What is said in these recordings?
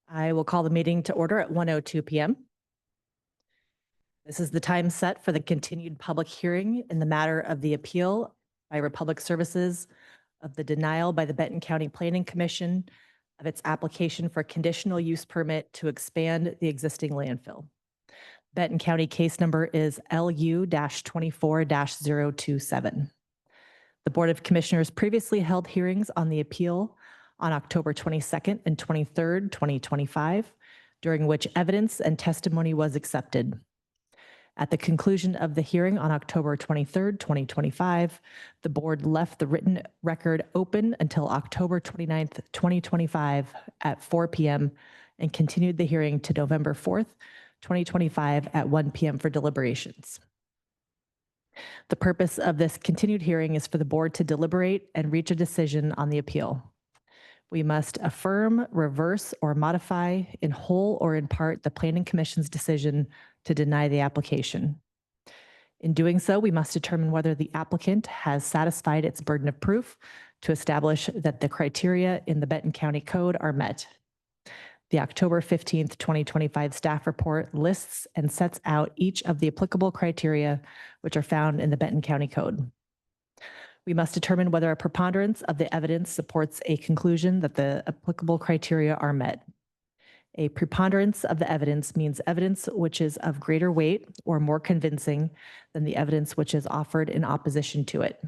I will call the meeting to order at 1:02 p.m. This is the time set for the continued public hearing in the matter of the appeal by Republic Services of the denial by the Benton County Planning Commission of its application for conditional use permit to expand the existing landfill. Benton County case number is LU-24-027. The Board of Commissioners previously held hearings on the appeal on October 22nd and 23rd, 2025, during which evidence and testimony was accepted. At the conclusion of the hearing on October 23rd, 2025, the board left the written record open until October 29th, 2025 at 4 p.m. and continued the hearing to November 4th, 2025 at 1 p.m. for deliberations. The purpose of this continued hearing is for the board to deliberate and reach a decision on the appeal. We must affirm, reverse, or modify in whole or in part the Planning Commission's decision to deny the application. In doing so, we must determine whether the applicant has satisfied its burden of proof to establish that the criteria in the Benton County Code are met. The October 15th, 2025 staff report lists and sets out each of the applicable criteria which are found in the Benton County Code. We must determine whether a preponderance of the evidence supports a conclusion that the applicable criteria are met. A preponderance of the evidence means evidence which is of greater weight or more convincing than the evidence which is offered in opposition to it.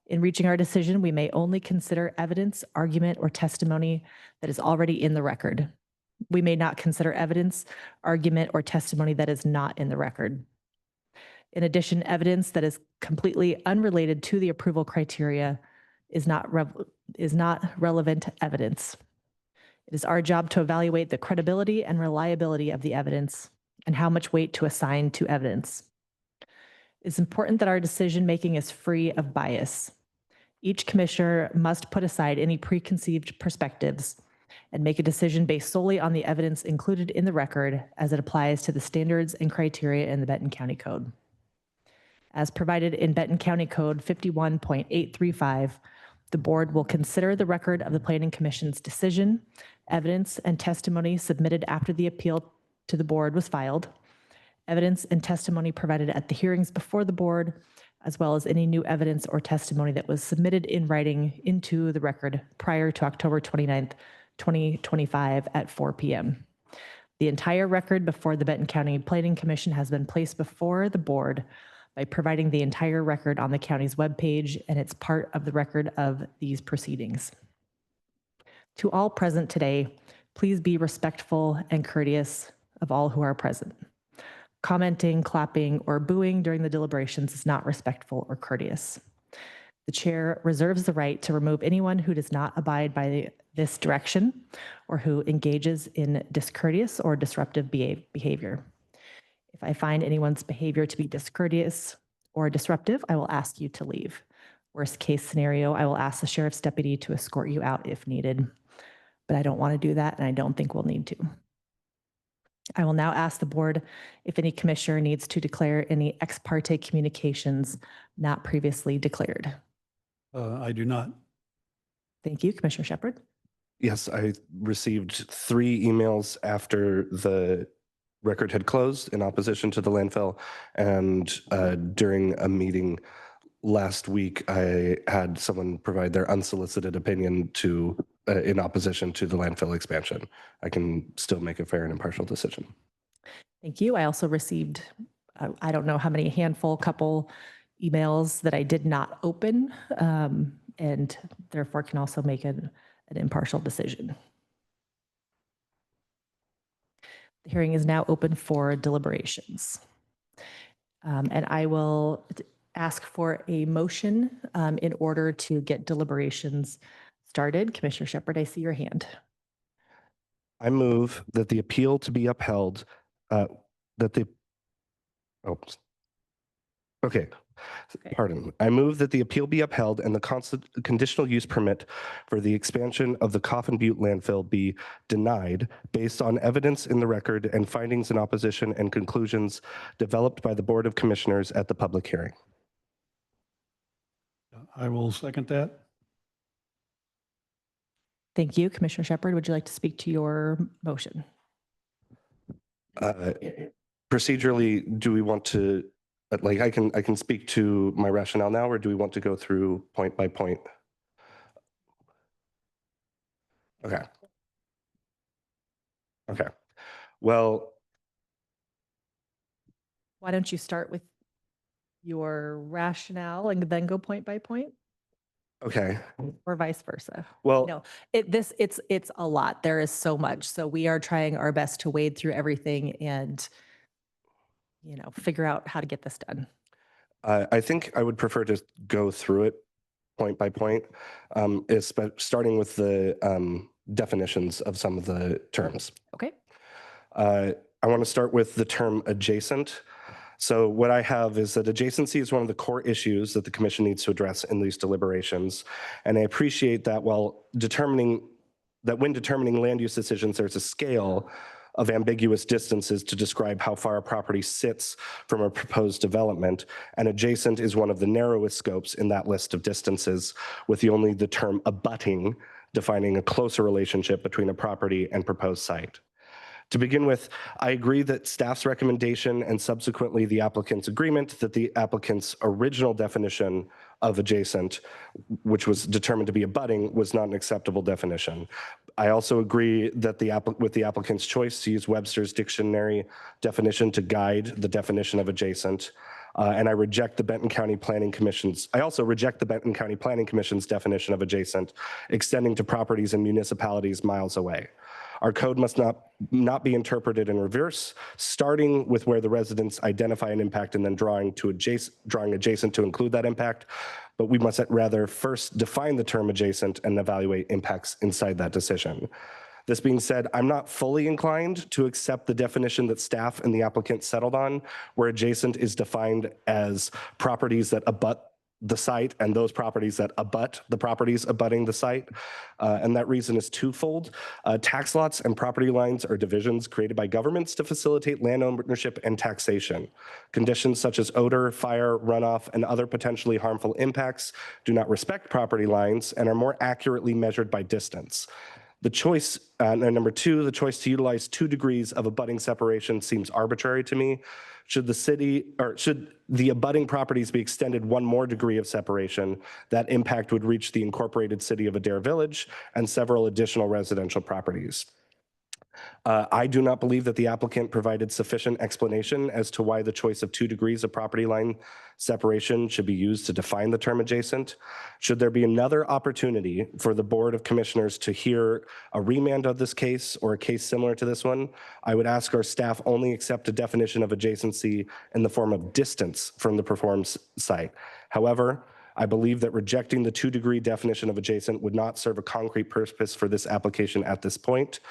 In reaching our decision, we may only consider evidence, argument, or testimony that is already in the record. We may not consider evidence, argument, or testimony that is not in the record. In addition, evidence that is completely unrelated to the approval criteria is not relevant evidence. It is our job to evaluate the credibility and reliability of the evidence and how much weight to assign to evidence. It's important that our decision-making is free of bias. Each commissioner must put aside any preconceived perspectives and make a decision based solely on the evidence included in the record as it applies to the standards and criteria in the Benton County Code. As provided in Benton County Code 51.835, the board will consider the record of the Planning Commission's decision, evidence and testimony submitted after the appeal to the board was filed, evidence and testimony provided at the hearings before the board, as well as any new evidence or testimony that was submitted in writing into the record prior to October 29th, 2025 at 4 p.m. The entire record before the Benton County Planning Commission has been placed before the board by providing the entire record on the county's webpage, and it's part of the record of these proceedings. To all present today, please be respectful and courteous of all who are present. Commenting, clapping, or booing during the deliberations is not respectful or courteous. The chair reserves the right to remove anyone who does not abide by this direction or who engages in discourteous or disruptive behavior. If I find anyone's behavior to be discourteous or disruptive, I will ask you to leave. Worst case scenario, I will ask the sheriff's deputy to escort you out if needed, but I don't want to do that, and I don't think we'll need to. I will now ask the board if any commissioner needs to declare any ex parte communications not previously declared. I do not. Thank you, Commissioner Shepard. Yes, I received 3 emails after the record had closed in opposition to the landfill, and during a meeting last week, I had someone provide their unsolicited opinion to in opposition to the landfill expansion. I can still make a fair and impartial decision. Thank you. I also received, I don't know how many, couple emails that I did not open, and therefore can also make an impartial decision. The hearing is now open for deliberations. And I will ask for a motion in order to get deliberations started. Commissioner Shepard, I see your hand. I move that the appeal to be upheld, I move that the appeal be upheld and the conditional use permit for the expansion of the Coffin Butte Landfill be denied based on evidence in the record and findings in opposition and conclusions developed by the Board of Commissioners at the public hearing. I will second that. Thank you. Commissioner Shepard, would you like to speak to your motion? Procedurally, do we want to, like, I can speak to my rationale now, or do we want to go through point by point? Okay. Okay. Well, Why don't you start with your rationale and then go point by point, okay. or vice versa? Well, No, it's a lot. There is so much. So we are trying our best to wade through everything and, figure out how to get this done. I think I would prefer to go through it point by point, starting with the definitions of some of the terms. Okay. I want to start with the term adjacent. So what I have is that adjacency is one of the core issues that the commission needs to address in these deliberations. And I appreciate that when determining land use decisions, there's a scale of ambiguous distances to describe how far a property sits from a proposed development. And adjacent is one of the narrowest scopes in that list of distances, with only the term abutting defining a closer relationship between a property and proposed site. To begin with, I agree that staff's recommendation and subsequently the applicant's agreement that the applicant's original definition of adjacent, which was determined to be abutting, was not an acceptable definition. I also agree that with the applicant's choice to use Webster's dictionary definition to guide the definition of adjacent. And I reject the Benton County Planning Commission's, I also reject the Benton County Planning Commission's definition of adjacent, extending to properties in municipalities miles away. Our code must not be interpreted in reverse, starting with where the residents identify an impact and then drawing adjacent to include that impact. But we must rather first define the term adjacent and evaluate impacts inside that decision. This being said, I'm not fully inclined to accept the definition that staff and the applicant settled on, where adjacent is defined as properties that abut the site and those properties that abut the properties abutting the site. And that reason is twofold. Tax lots and property lines are divisions created by governments to facilitate land ownership and taxation. Conditions such as odor, fire, runoff, and other potentially harmful impacts do not respect property lines and are more accurately measured by distance. The choice, number two, the choice to utilize 2 degrees of abutting separation seems arbitrary to me. Should the abutting properties be extended 1 more degree of separation, that impact would reach the incorporated city of Adair Village and several additional residential properties. I do not believe that the applicant provided sufficient explanation as to why the choice of 2 degrees of property line separation should be used to define the term adjacent. Should there be another opportunity for the Board of Commissioners to hear a remand of this case or a case similar to this one, I would ask our staff only accept a definition of adjacency in the form of distance from the performed site. However, I believe that rejecting the 2-degree definition of adjacent would not serve a concrete purpose for this application at this point.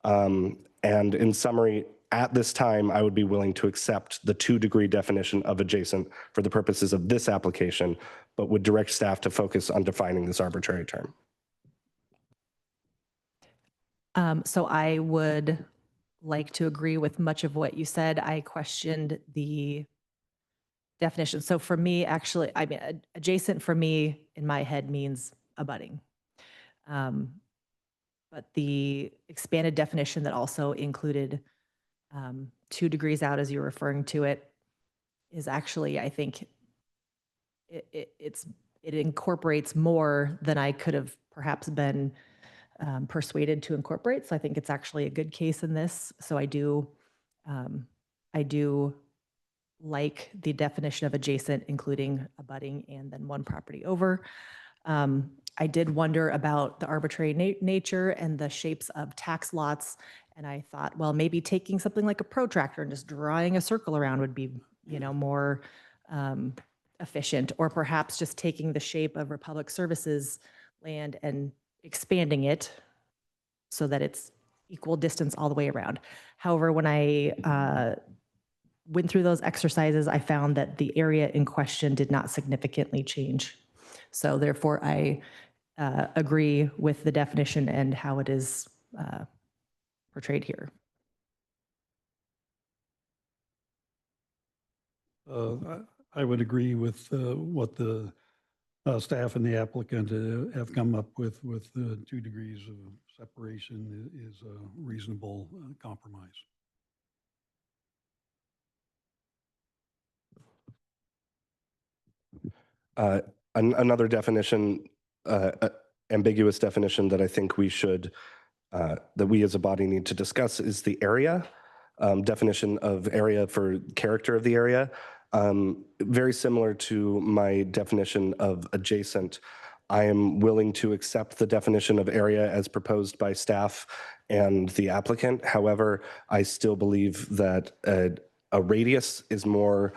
And in summary, at this time, I would be willing to accept the 2-degree definition of adjacent for the purposes of this application, but would direct staff to focus on defining this arbitrary term. So I would like to agree with much of what you said. I questioned the definition. So for me, actually, I mean, adjacent for me in my head means abutting. But the expanded definition that also included 2 degrees out, as you're referring to it, is actually, I think, it incorporates more than I could have perhaps been persuaded to incorporate. So I think it's actually a good case in this. So I do like the definition of adjacent, including abutting and then 1 property over. I did wonder about the arbitrary nature and the shapes of tax lots. And I thought, well, maybe taking something like a protractor and just drawing a circle around would be, more efficient, or perhaps just taking the shape of Republic Services land and expanding it so that it's equal distance all the way around. However, when I went through those exercises, I found that the area in question did not significantly change. So therefore, I agree with the definition and how it is portrayed here. I would agree with what the staff and the applicant have come up with 2 degrees of separation is a reasonable compromise. Another definition, ambiguous definition that I think we should, that we as a body need to discuss is the area, definition of area for character of the area. Very similar to my definition of adjacent, I am willing to accept the definition of area as proposed by staff and the applicant. However, I still believe that a radius is more,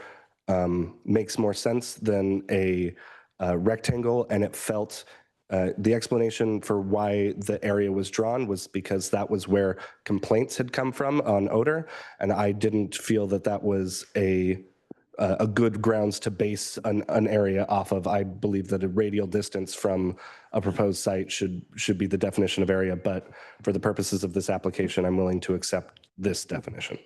makes more sense than a rectangle, and it felt the explanation for why the area was drawn was because that was where complaints had come from on odor, and I didn't feel that that was a good grounds to base an area off of. I believe that a radial distance from a proposed site should be the definition of area, but for the purposes of this application, I'm willing to accept this definition.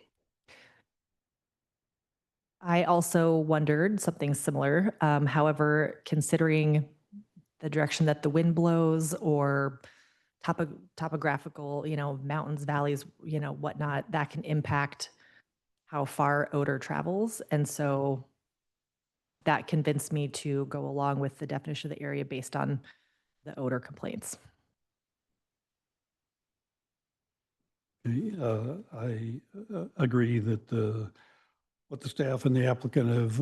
I also wondered something similar. However, considering the direction that the wind blows or topographical, mountains, valleys, whatnot, that can impact how far odor travels. And so that convinced me to go along with the definition of the area based on the odor complaints. I agree that what the staff and the applicant have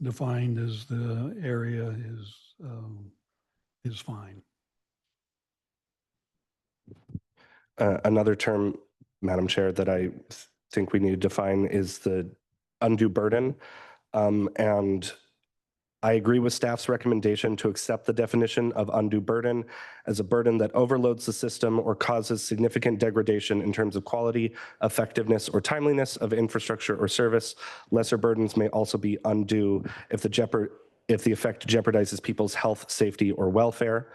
defined as the area is fine. Another term, Madam Chair, that I think we need to define is the undue burden. And I agree with staff's recommendation to accept the definition of undue burden as a burden that overloads the system or causes significant degradation in terms of quality, effectiveness, or timeliness of infrastructure or service. Lesser burdens may also be undue if the effect jeopardizes people's health, safety, or welfare.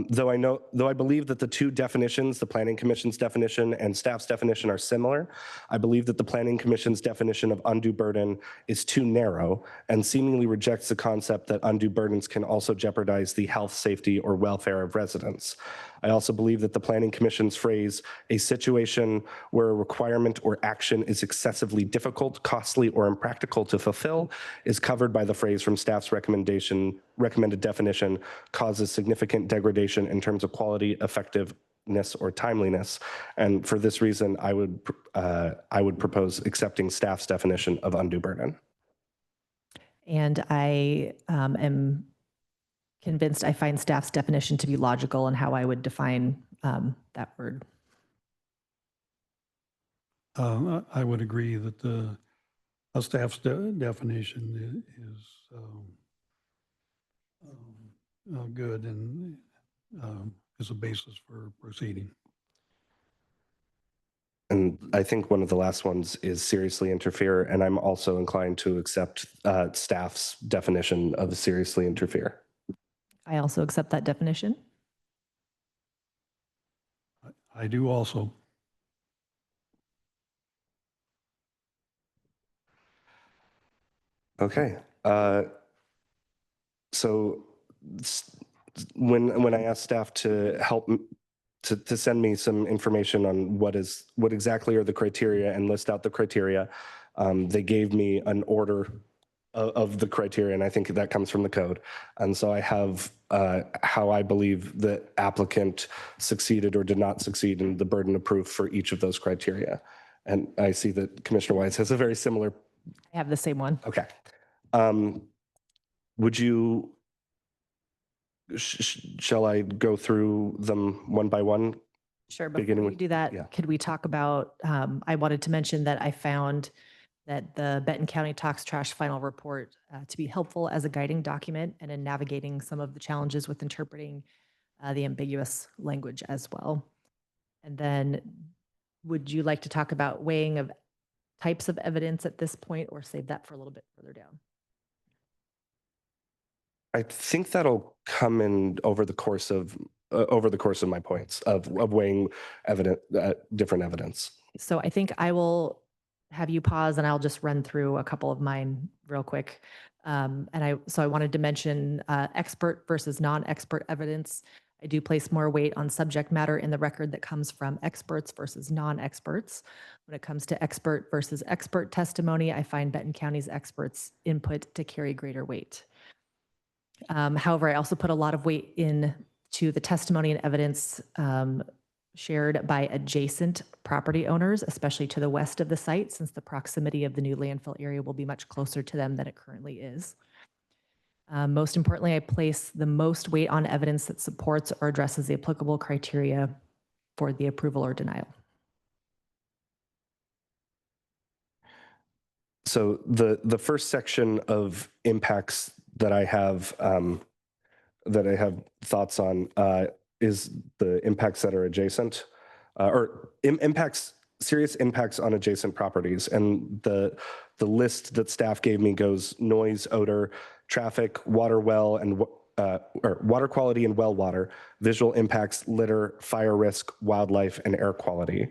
Though I believe that the 2 definitions, the Planning Commission's definition and staff's definition, are similar, I believe that the Planning Commission's definition of undue burden is too narrow and seemingly rejects the concept that undue burdens can also jeopardize the health, safety, or welfare of residents. I also believe that the Planning Commission's phrase, a situation where a requirement or action is excessively difficult, costly, or impractical to fulfill, is covered by the phrase from staff's recommended definition, causes significant degradation in terms of quality, effectiveness, or timeliness. And for this reason, I would propose accepting staff's definition of undue burden. And I am convinced I find staff's definition to be logical in how I would define that word. I would agree that the staff's definition is good and is a basis for proceeding. And I think one of the last ones is seriously interfere, and I'm also inclined to accept staff's definition of seriously interfere. I also accept that definition. I do also. Okay. So when I asked staff to help to send me some information on what exactly are the criteria and list out the criteria, they gave me an order of the criteria, and I think that comes from the code. And so I have how I believe the applicant succeeded or did not succeed in the burden of proof for each of those criteria. And I see that Commissioner Wise has a very similar. I have the same one. Okay. Would you, shall I go through them one by one? Sure. Before we do that, yeah. Could we talk about, I wanted to mention that I found that the Benton County Tox Trash final report to be helpful as a guiding document and in navigating some of the challenges with interpreting the ambiguous language as well. And then would you like to talk about weighing of types of evidence at this point, or save that for a little bit further down? I think that'll come in over the course of my points of weighing different evidence. So I think I will have you pause and I'll just run through a couple of mine real quick. So I wanted to mention expert versus non-expert evidence. I do place more weight on subject matter in the record that comes from experts versus non-experts. When it comes to expert versus expert testimony, I find Benton County's experts' input to carry greater weight. However, I also put a lot of weight into the testimony and evidence shared by adjacent property owners, especially to the west of the site, since the proximity of the new landfill area will be much closer to them than it currently is. Most importantly, I place the most weight on evidence that supports or addresses the applicable criteria for the approval or denial. So the first section of impacts that I have thoughts on is the impacts that are adjacent serious impacts on adjacent properties. And the list that staff gave me goes noise, odor, traffic, water well, and or water quality and well water, visual impacts, litter, fire risk, wildlife, and air quality.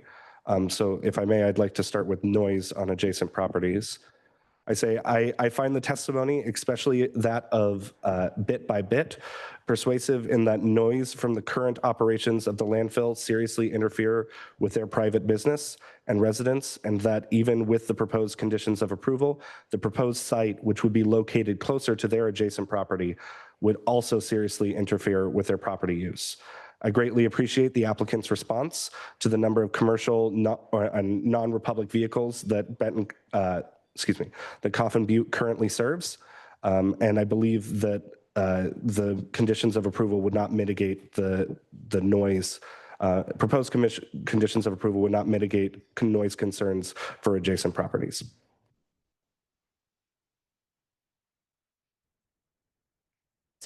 So if I may, I'd like to start with noise on adjacent properties. I find the testimony, especially that of bit by bit, persuasive in that noise from the current operations of the landfill seriously interfere with their private business and residents, and that even with the proposed conditions of approval, the proposed site, which would be located closer to their adjacent property, would also seriously interfere with their property use. I greatly appreciate the applicant's response to the number of commercial and non-Republic vehicles that that Coffin Butte currently serves. And I believe that the conditions of approval would not mitigate the noise. Proposed conditions of approval would not mitigate noise concerns for adjacent properties. Is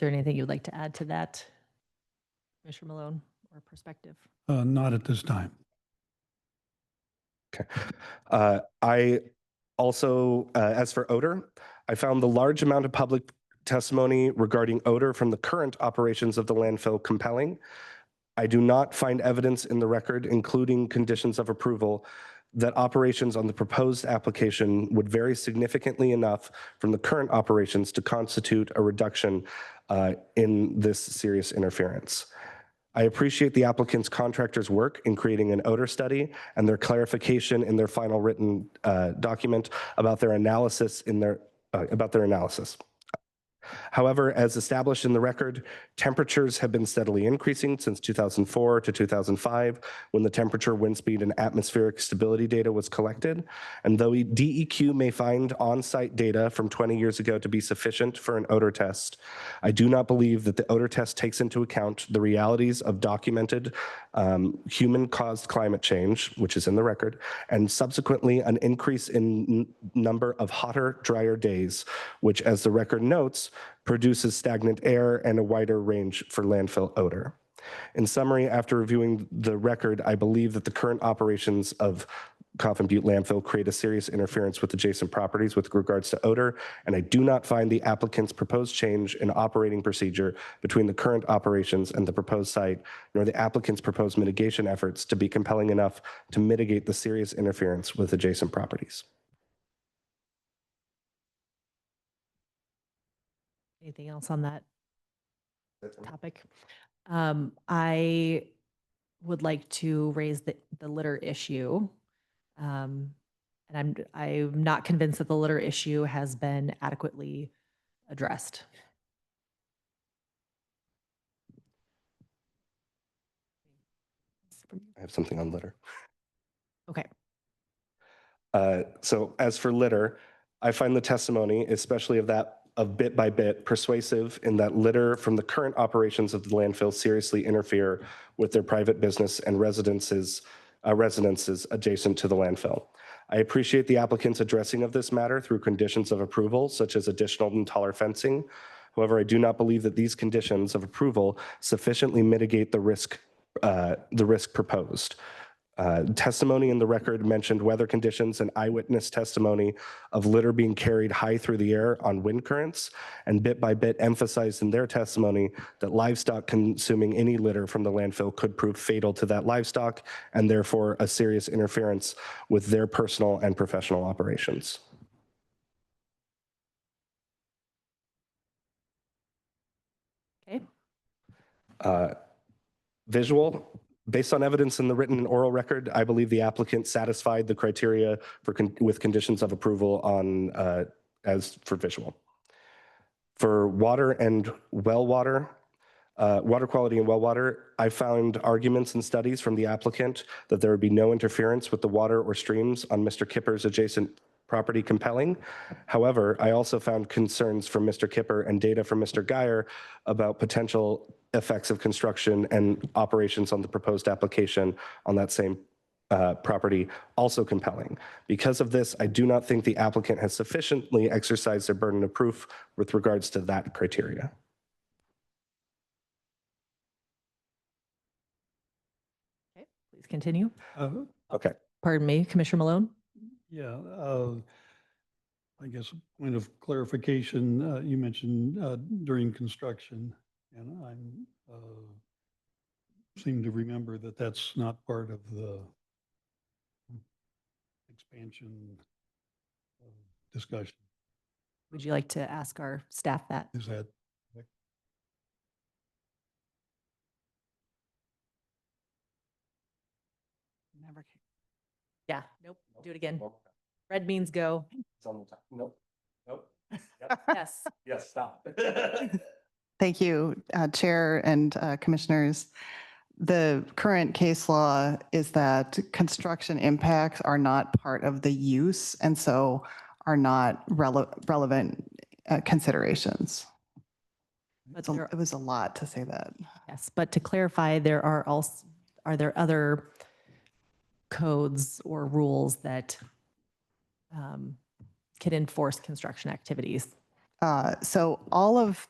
there anything you'd like to add to that, Commissioner Malone, or perspective? Not at this time. Okay. I also, as for odor, I found the large amount of public testimony regarding odor from the current operations of the landfill compelling. I do not find evidence in the record, including conditions of approval, that operations on the proposed application would vary significantly enough from the current operations to constitute a reduction in this serious interference. I appreciate the applicant's contractor's work in creating an odor study and their clarification in their final written document about their analysis However, as established in the record, temperatures have been steadily increasing since 2004 to 2005, when the temperature, wind speed, and atmospheric stability data was collected. And though DEQ may find on-site data from 20 years ago to be sufficient for an odor test, I do not believe that the odor test takes into account the realities of documented human-caused climate change, which is in the record, and subsequently an increase in number of hotter, drier days, which, as the record notes, produces stagnant air and a wider range for landfill odor. In summary, after reviewing the record, I believe that the current operations of Coffin Butte Landfill create a serious interference with adjacent properties with regards to odor, and I do not find the applicant's proposed change in operating procedure between the current operations and the proposed site, nor the applicant's proposed mitigation efforts to be compelling enough to mitigate the serious interference with adjacent properties. Anything else on that topic? I would like to raise the litter issue. And I'm not convinced that the litter issue has been adequately addressed. I have something on litter. Okay. So as for litter, I find the testimony, especially of bit by bit, persuasive in that litter from the current operations of the landfill seriously interfere with their private business and residences adjacent to the landfill. I appreciate the applicant's addressing of this matter through conditions of approval, such as additional and taller fencing. However, I do not believe that these conditions of approval sufficiently mitigate the risk proposed. Testimony in the record mentioned weather conditions and eyewitness testimony of litter being carried high through the air on wind currents, and bit by bit emphasized in their testimony that livestock consuming any litter from the landfill could prove fatal to that livestock and therefore a serious interference with their personal and professional operations. Okay. Visual. Based on evidence in the written and oral record, I believe the applicant satisfied the criteria with conditions of approval on as for visual. For water and well water, water quality and well water, I found arguments and studies from the applicant that there would be no interference with the water or streams on Mr. Kipper's adjacent property compelling. However, I also found concerns from Mr. Kipper and data from Mr. Geyer about potential effects of construction and operations on the proposed application on that same property also compelling. Because of this, I do not think the applicant has sufficiently exercised their burden of proof with regards to that criteria. Okay, please continue. Okay. Pardon me, Commissioner Malone. Yeah, I guess a point of clarification, you mentioned during construction, and I'm seem to remember that that's not part of the expansion discussion. Would you like to ask our staff that? Is that correct? Never. Yeah, nope, do it again. Red means go. It's on the top. Nope. Nope. Yes. Yes, stop. Thank you, Chair and Commissioners. The current case law is that construction impacts are not part of the use and so are not relevant considerations. But It was a lot to say that. yes, but to clarify, are there other codes or rules that can enforce construction activities? So all of,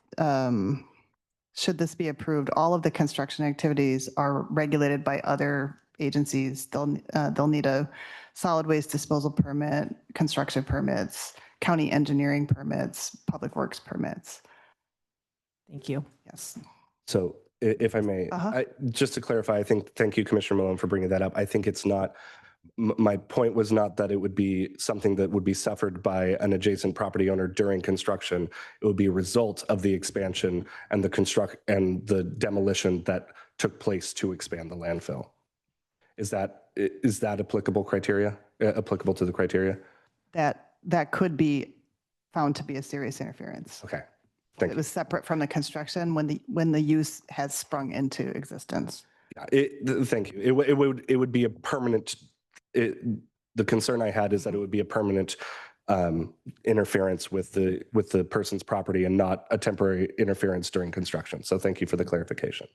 should this be approved, all of the construction activities are regulated by other agencies. They'll need a solid waste disposal permit, construction permits, county engineering permits, public works permits. Thank you. Yes. So if I may, just to clarify, thank you, Commissioner Malone, for bringing that up. I think it's not, my point was not that it would be something that would be suffered by an adjacent property owner during construction. It would be a result of the expansion and the demolition that took place to expand the landfill. Is that applicable criteria? Applicable to the criteria? That could be found to be a serious interference. Okay. Thank you. It was separate from the construction when the use has sprung into existence. Thank you. It would be a permanent. The concern I had is that it would be a permanent interference with the person's property and not a temporary interference during construction. So thank you for the clarification.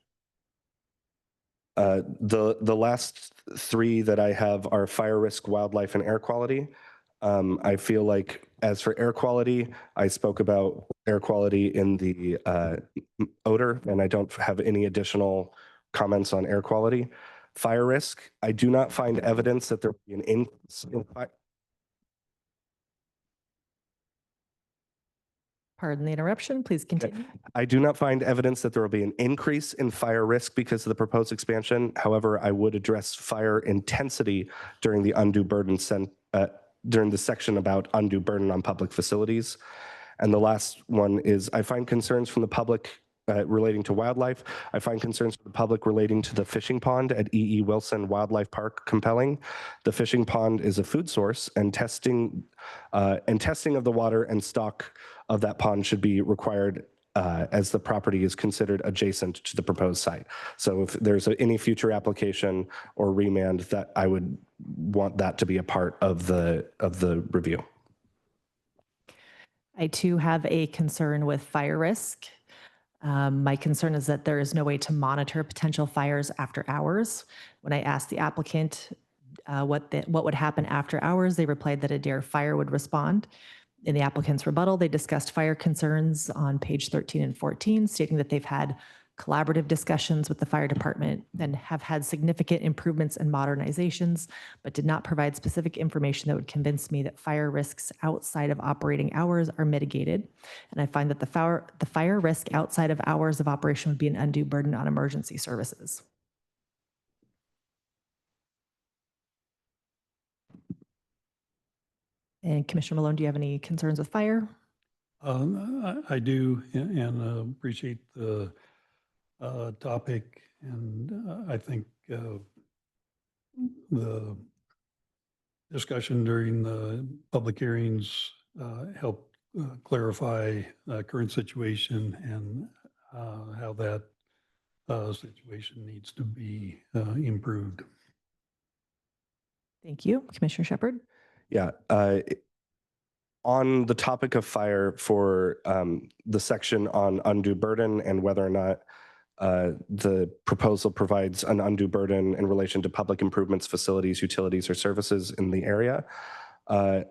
The last three that I have are fire risk, wildlife, and air quality. I feel like as for air quality, I spoke about air quality in the odor, and I don't have any additional comments on air quality. Fire risk, I do not find evidence that there will be an increase in fire. Pardon the interruption, please continue. I do not find evidence that there will be an increase in fire risk because of the proposed expansion. However, I would address fire intensity during the undue burden during the section about undue burden on public facilities. And the last one is I find concerns from the public relating to wildlife. I find concerns from the public relating to the fishing pond at E.E. Wilson Wildlife Park compelling. The fishing pond is a food source, and testing of the water and stock of that pond should be required as the property is considered adjacent to the proposed site. So if there's any future application or remand, that I would want that to be a part of the review. I too have a concern with fire risk. My concern is that there is no way to monitor potential fires after hours. When I asked the applicant what would happen after hours, they replied that a Dare fire would respond. In the applicant's rebuttal, they discussed fire concerns on page 13 and 14, stating that they've had collaborative discussions with the fire department, and have had significant improvements and modernizations, but did not provide specific information that would convince me that fire risks outside of operating hours are mitigated. And I find that the fire risk outside of hours of operation would be an undue burden on emergency services. And Commissioner Malone, do you have any concerns with fire? I do, and appreciate the topic, and I think the discussion during the public hearings helped clarify current situation and how that situation needs to be improved. Thank you. Commissioner Shepard? Yeah. On the topic of fire, for the section on undue burden and whether or not the proposal provides an undue burden in relation to public improvements, facilities, utilities, or services in the area, I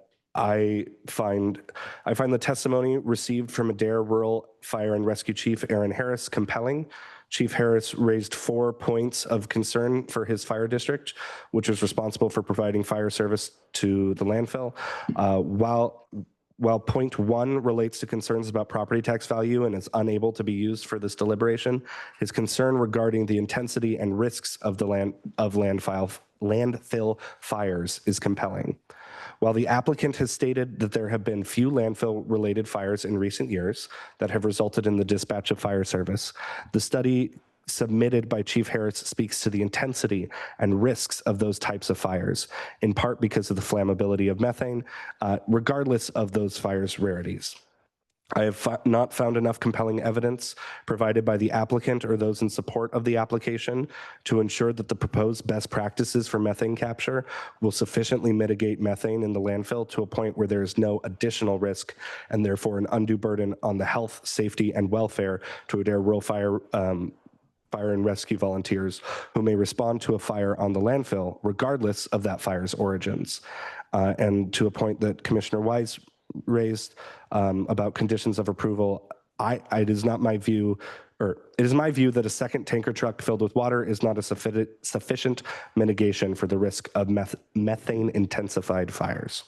find the testimony received from Adair Rural Fire and Rescue Chief Aaron Harris compelling. Chief Harris raised 4 points of concern for his fire district, which was responsible for providing fire service to the landfill. While point 1 relates to concerns about property tax value and is unable to be used for this deliberation, his concern regarding the intensity and risks of the landfill fires is compelling. While the applicant has stated that there have been few landfill-related fires in recent years that have resulted in the dispatch of fire service, the study submitted by Chief Harris speaks to the intensity and risks of those types of fires, in part because of the flammability of methane, regardless of those fires' rarities. I have not found enough compelling evidence provided by the applicant or those in support of the application to ensure that the proposed best practices for methane capture will sufficiently mitigate methane in the landfill to a point where there is no additional risk and therefore an undue burden on the health, safety, and welfare to Adair Rural Fire and rescue volunteers who may respond to a fire on the landfill, regardless of that fire's origins. And to a point that Commissioner Wise raised about conditions of approval, it is my view that a second tanker truck filled with water is not a sufficient mitigation for the risk of methane intensified fires.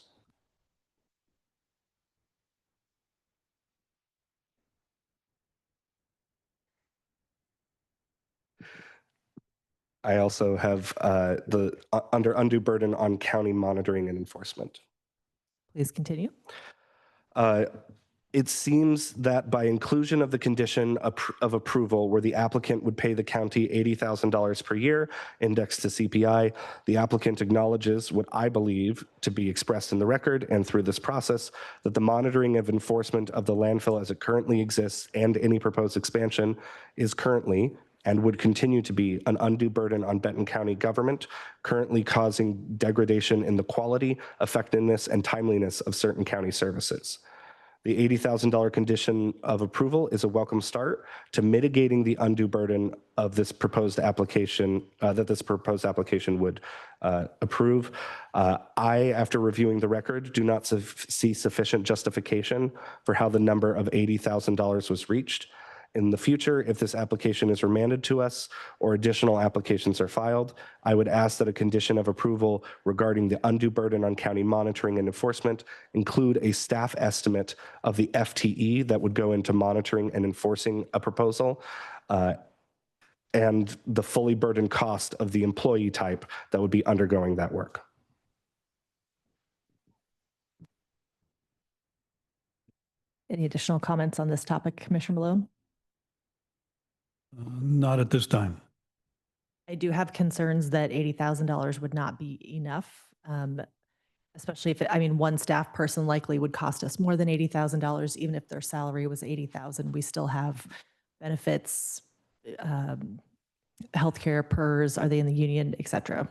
I also have under undue burden on county monitoring and enforcement. Please continue. It seems that by inclusion of the condition of approval where the applicant would pay the county $80,000 per year indexed to CPI, the applicant acknowledges what I believe to be expressed in the record and through this process, that the monitoring of enforcement of the landfill as it currently exists and any proposed expansion is currently and would continue to be an undue burden on Benton County government, currently causing degradation in the quality, effectiveness, and timeliness of certain county services. The $80,000 condition of approval is a welcome start to mitigating the undue burden of this proposed application, that this proposed application would approve. After reviewing the record, do not see sufficient justification for how the number of $80,000 was reached. In the future, if this application is remanded to us or additional applications are filed, I would ask that a condition of approval regarding the undue burden on county monitoring and enforcement include a staff estimate of the FTE that would go into monitoring and enforcing a proposal, and the fully burdened cost of the employee type that would be undergoing that work. Any additional comments on this topic, Commissioner Malone? Not at this time. I do have concerns that $80,000 would not be enough, especially if one staff person likely would cost us more than $80,000, even if their salary was $80,000. We still have benefits, healthcare, PERS, are they in the union, et cetera.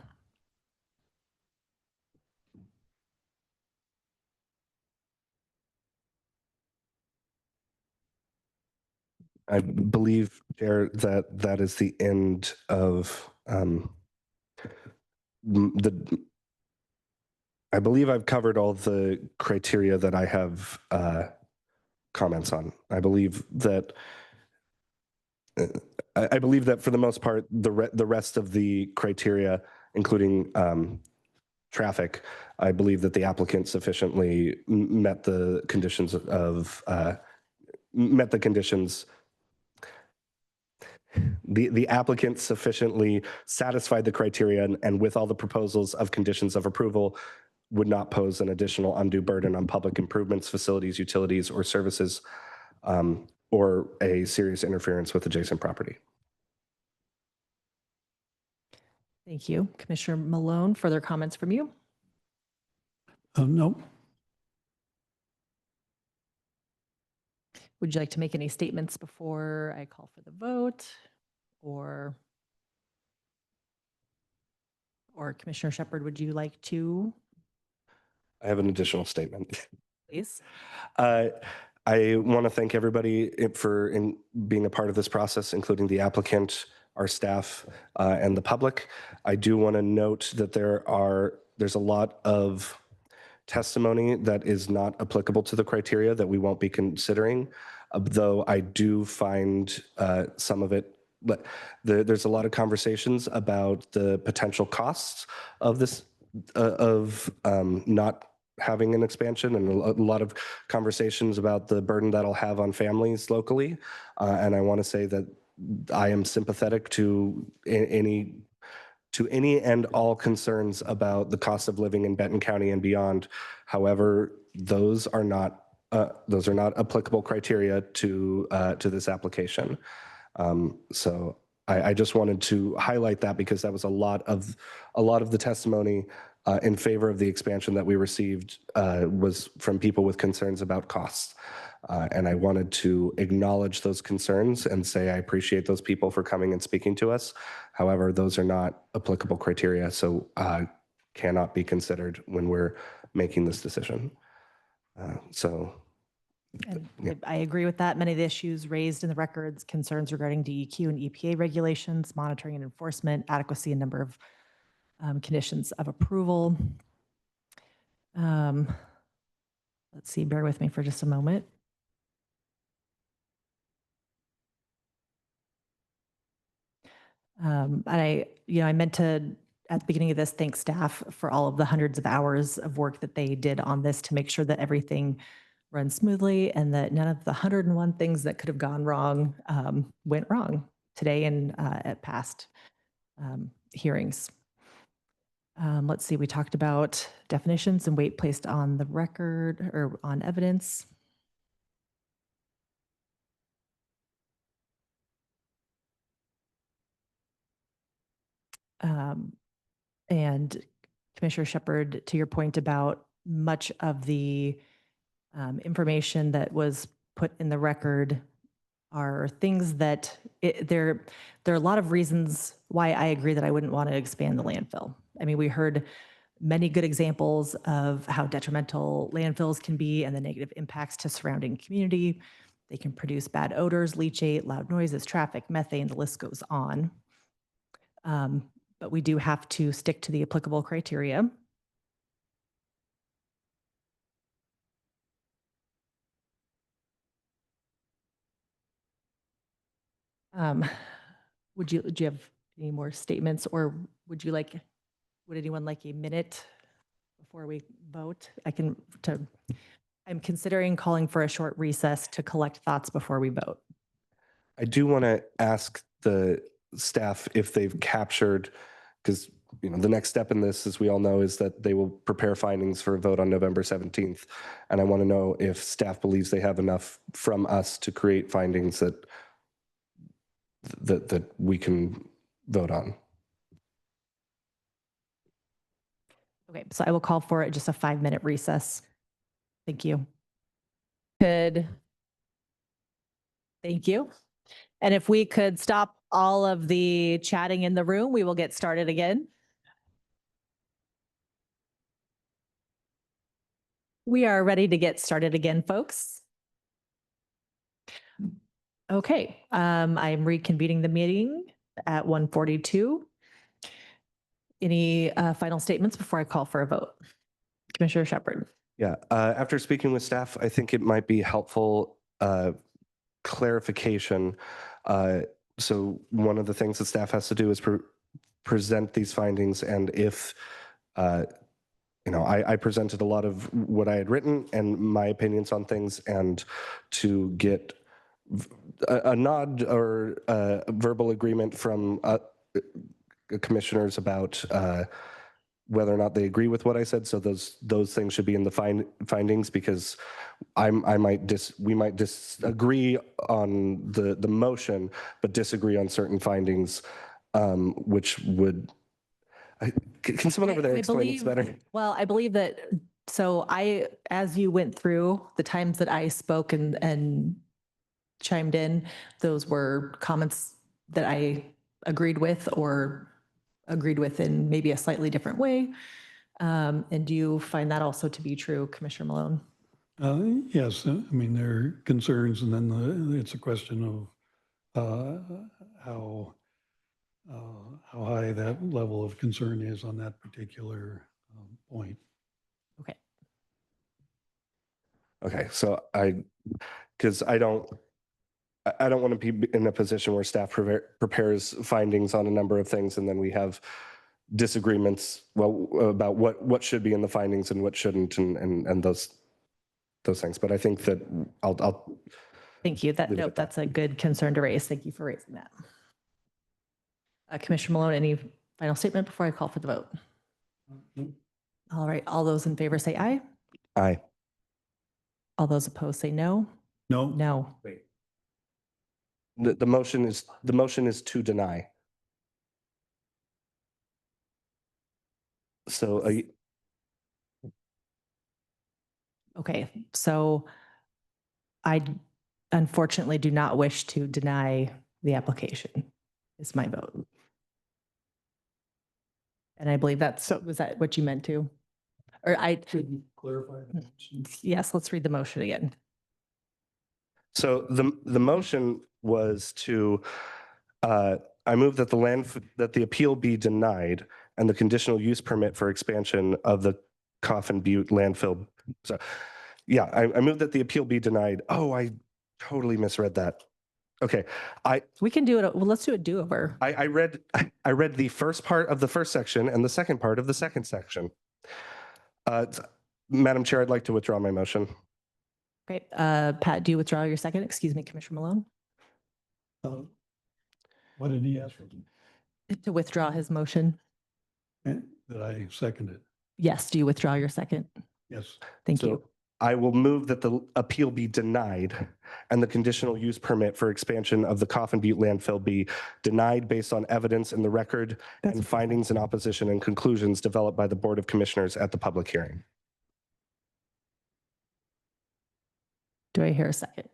I believe, Chair, that is the end of I believe I've covered all the criteria that I have comments on. I believe that I believe that for the most part, the rest of the criteria, including traffic, I believe that the applicant sufficiently met the conditions of met the conditions. The applicant sufficiently satisfied the criteria, and with all the proposals of conditions of approval, would not pose an additional undue burden on public improvements, facilities, utilities, or services, or a serious interference with adjacent property. Thank you. Commissioner Malone, further comments from you? No. Would you like to make any statements before I call for the vote? Or Commissioner Shepherd, would you like to, I have an additional statement. please? I want to thank everybody for being a part of this process, including the applicant, our staff, and the public. I do want to note that there's a lot of testimony that is not applicable to the criteria that we won't be considering, though I do find some of it, but there's a lot of conversations about the potential costs of this, not having an expansion, and a lot of conversations about the burden that'll have on families locally. And I want to say that I am sympathetic to any and all concerns about the cost of living in Benton County and beyond. However, those are not applicable criteria to this application. So I just wanted to highlight that, because that was a lot of the testimony in favor of the expansion that we received was from people with concerns about costs. And I wanted to acknowledge those concerns and say I appreciate those people for coming and speaking to us. However, those are not applicable criteria, so cannot be considered when we're making this decision. And Yeah. I agree with that. Many of the issues raised in the records, concerns regarding DEQ and EPA regulations, monitoring and enforcement, adequacy and number of conditions of approval. Let's see, bear with me for just a moment. I meant to, at the beginning of this, thank staff for all of the hundreds of hours of work that they did on this to make sure that everything runs smoothly and that none of the 101 things that could have gone wrong went wrong today and at past hearings. Let's see, we talked about definitions and weight placed on the record or on evidence. And Commissioner Shepherd, to your point about much of the information that was put in the record are things that there are a lot of reasons why I agree that I wouldn't want to expand the landfill. I mean, we heard many good examples of how detrimental landfills can be and the negative impacts to surrounding community. They can produce bad odors, leachate, loud noises, traffic, methane, the list goes on. But we do have to stick to the applicable criteria. Do you have any more statements, or would anyone like a minute before we vote? I'm considering calling for a short recess to collect thoughts before we vote. I do want to ask the staff if they've captured, because the next step in this, as we all know, is that they will prepare findings for a vote on November 17th. And I want to know if staff believes they have enough from us to create findings that we can vote on. Okay, so I will call for just a 5-minute recess. Thank you. Thank you. And if we could stop all of the chatting in the room, we will get started again. We are ready to get started again, folks. Okay, I'm reconvening the meeting at 1:42. Any final statements before I call for a vote? Commissioner Shepherd. Yeah, after speaking with staff, I think it might be helpful clarification. So one of the things that staff has to do is present these findings. And if, I presented a lot of what I had written and my opinions on things, and to get a nod or a verbal agreement from commissioners about whether or not they agree with what I said. So those things should be in the findings, because we might disagree on the motion, but disagree on certain findings, which would. Can someone over there explain this better? Well, I believe that, so as you went through the times that I spoke and chimed in, those were comments that I agreed with or agreed with in maybe a slightly different way. And do you find that also to be true, Commissioner Malone? Yes, I mean, there are concerns, and then it's a question of how high that level of concern is on that particular point. Okay. Okay, so because I don't want to be in a position where staff prepares findings on a number of things, and then we have disagreements, about what should be in the findings and what shouldn't, and those things. But I think that I'll Thank you. That's a good concern to raise. Thank you for raising that. Commissioner Malone, any final statement before I call for the vote? All right. All those in favor say aye. Aye. All those opposed say no. No? No. Wait. The motion is to deny. So Okay. So I unfortunately do not wish to deny the application, is my vote. And I believe was that what you meant to? Or Could you clarify that? yes, let's read the motion again. So the motion was to, I move that the appeal be denied and the conditional use permit for expansion of the Coffin Butte landfill. So, yeah, I move that the appeal be denied. Oh, I totally misread that. Okay, We can do it. Well, let's do a do-over. I read the first part of the first section and the second part of the second section. Madam Chair, I'd like to withdraw my motion. Okay. Pat, do you withdraw your second? Excuse me, Commissioner Malone. What did he ask for? To withdraw his motion. That I seconded. Yes. Do you withdraw your second? Yes. Thank you. I will move that the appeal be denied and the conditional use permit for expansion of the Coffin Butte landfill be denied based on evidence in the record and findings in opposition and conclusions developed by the Board of Commissioners at the public hearing. Do I hear a second?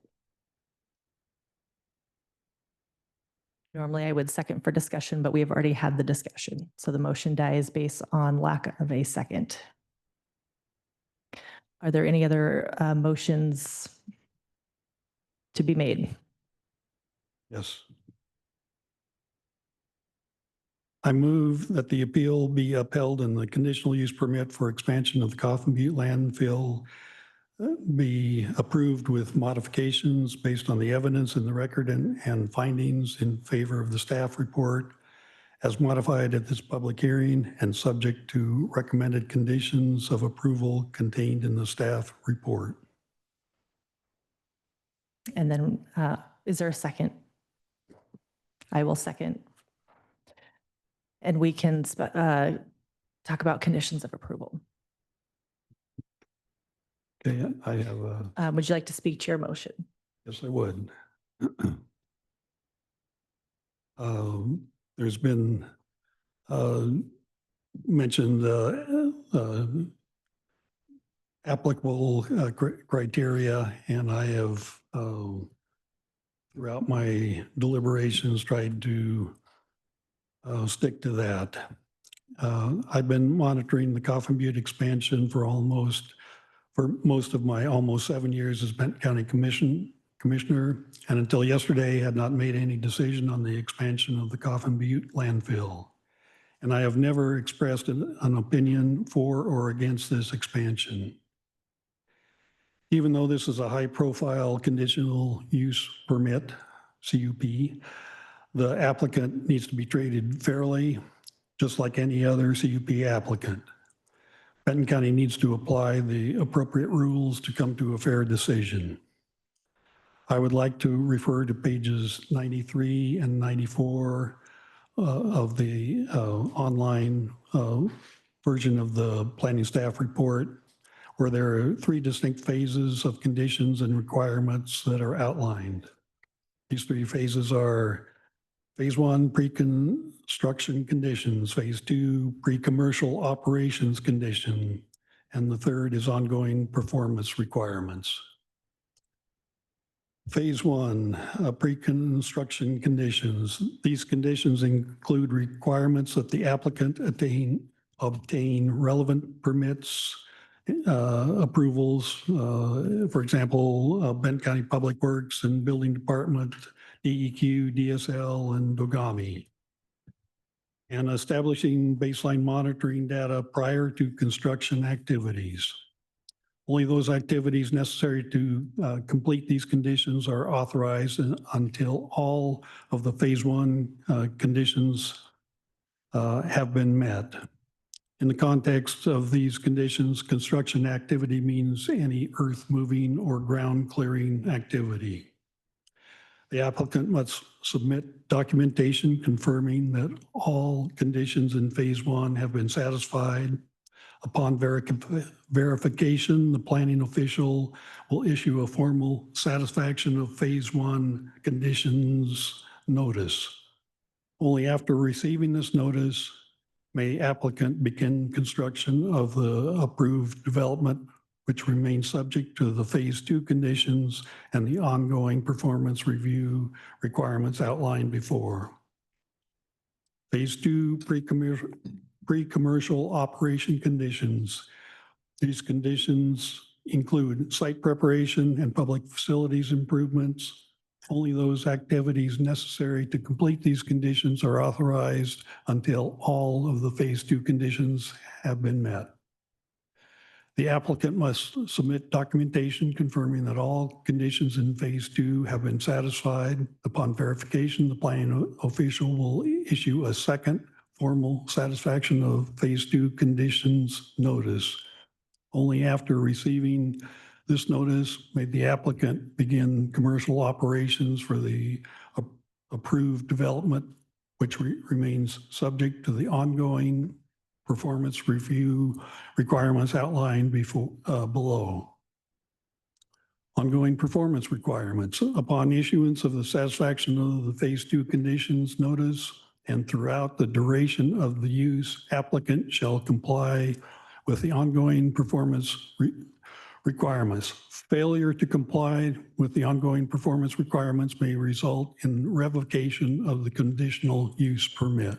Normally I would second for discussion, but we have already had the discussion. So the motion dies based on lack of a second. Are there any other motions to be made? Yes. I move that the appeal be upheld and the conditional use permit for expansion of the Coffin Butte landfill be approved with modifications based on the evidence in the record and findings in favor of the staff report as modified at this public hearing and subject to recommended conditions of approval contained in the staff report. And then is there a second? I will second. And we can talk about conditions of approval. Okay, I have Would you like to speak to your motion? yes, I would. There's been mentioned applicable criteria, and I have throughout my deliberations tried to stick to that. I've been monitoring the Coffin Butte expansion for most of my almost 7 years as Benton County Commissioner, and until yesterday had not made any decision on the expansion of the Coffin Butte landfill. And I have never expressed an opinion for or against this expansion. Even though this is a high-profile conditional use permit, CUP, The applicant needs to be treated fairly, just like any other CUP applicant. Benton County needs to apply the appropriate rules to come to a fair decision. I would like to refer to pages 93 and 94 of the online version of the planning staff report, where there are 3 distinct phases of conditions and requirements that are outlined. These 3 phases are phase 1, pre-construction conditions, phase 2, pre-commercial operations condition, and the 3rd is ongoing performance requirements. Phase 1, pre-construction conditions. These conditions include requirements that the applicant obtain relevant permits, approvals, for example, Benton County Public Works and Building Department, DEQ, DSL, and Dogami. And establishing baseline monitoring data prior to construction activities. Only those activities necessary to complete these conditions are authorized until all of the phase 1 conditions have been met. In the context of these conditions, construction activity means any earth moving or ground clearing activity. The applicant must submit documentation confirming that all conditions in phase 1 have been satisfied. Upon verification, the planning official will issue a formal satisfaction of phase 1 conditions notice. Only after receiving this notice may applicant begin construction of the approved development, which remains subject to the phase 2 conditions and the ongoing performance review requirements outlined before. Phase 2, pre-commercial operation conditions. These conditions include site preparation and public facilities improvements. Only those activities necessary to complete these conditions are authorized until all of the phase 2 conditions have been met. The applicant must submit documentation confirming that all conditions in phase 2 have been satisfied. Upon verification, the planning official will issue a second formal satisfaction of phase 2 conditions notice. Only after receiving this notice may the applicant begin commercial operations for the approved development, which remains subject to the ongoing performance review requirements outlined below. Ongoing performance requirements. Upon issuance of the satisfaction of the phase 2 conditions notice and throughout the duration of the use, applicant shall comply with the ongoing performance requirements. Failure to comply with the ongoing performance requirements may result in revocation of the conditional use permit.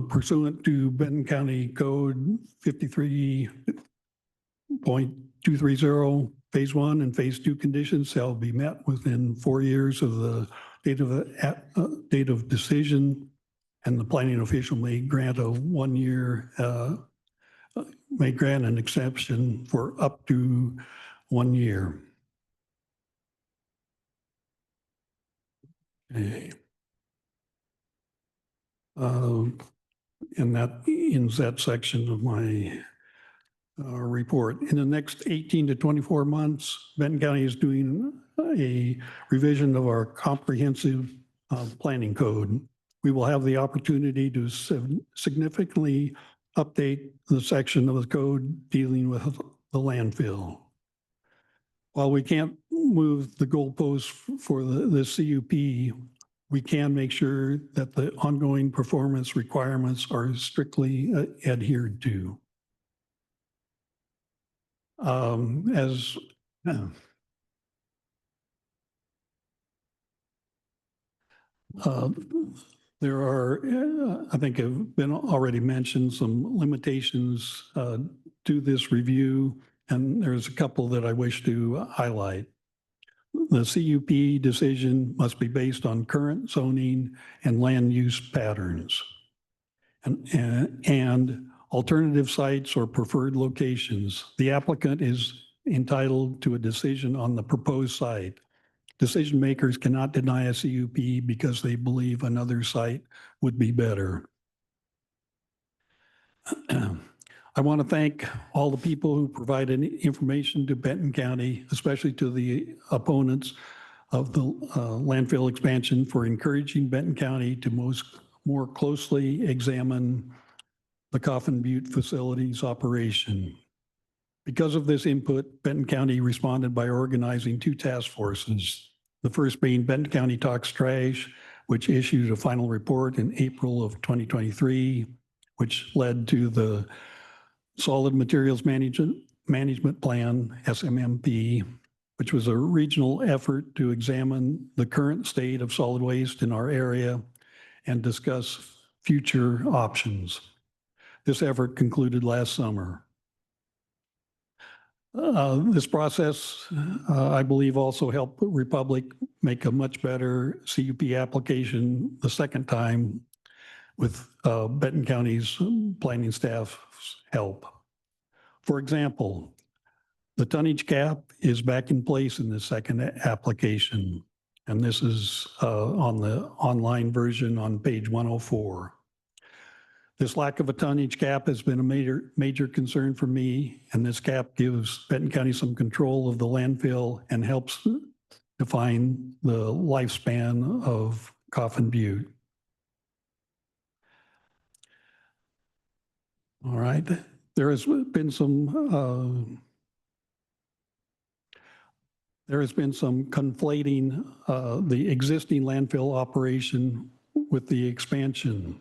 Pursuant to Benton County Code 53.230, phase 1 and phase 2 conditions shall be met within 4 years of the date of decision, and the planning official may grant a 1 year, may grant an exception for up to 1 year. Okay. And that ends that section of my report. In the next 18 to 24 months, Benton County is doing a revision of our comprehensive planning code. We will have the opportunity to significantly update the section of the code dealing with the landfill. While we can't move the goalposts for the CUP, we can make sure that the ongoing performance requirements are strictly adhered to. There are, I think have been already mentioned, some limitations to this review, and there's a couple that I wish to highlight. The CUP decision must be based on current zoning and land use patterns, and alternative sites or preferred locations. The applicant is entitled to a decision on the proposed site. Decision makers cannot deny a CUP because they believe another site would be better. I want to thank all the people who provided information to Benton County, especially to the opponents of the landfill expansion, for encouraging Benton County to more closely examine the Coffin Butte facility's operation. Because of this input, Benton County responded by organizing 2 task forces. The first being Benton County Talks Trash, which issued a final report in April of 2023, which led to the Solid Materials Management Plan, SMMP, which was a regional effort to examine the current state of solid waste in our area and discuss future options. This effort concluded last summer. This process, I believe, also helped Republic make a much better CUP application the second time with Benton County's planning staff's help. For example, the tonnage cap is back in place in the second application, and this is on the online version on page 104. This lack of a tonnage cap has been a major concern for me, and this cap gives Benton County some control of the landfill and helps define the lifespan of Coffin Butte. All right, there has been some conflating the existing landfill operation with the expansion.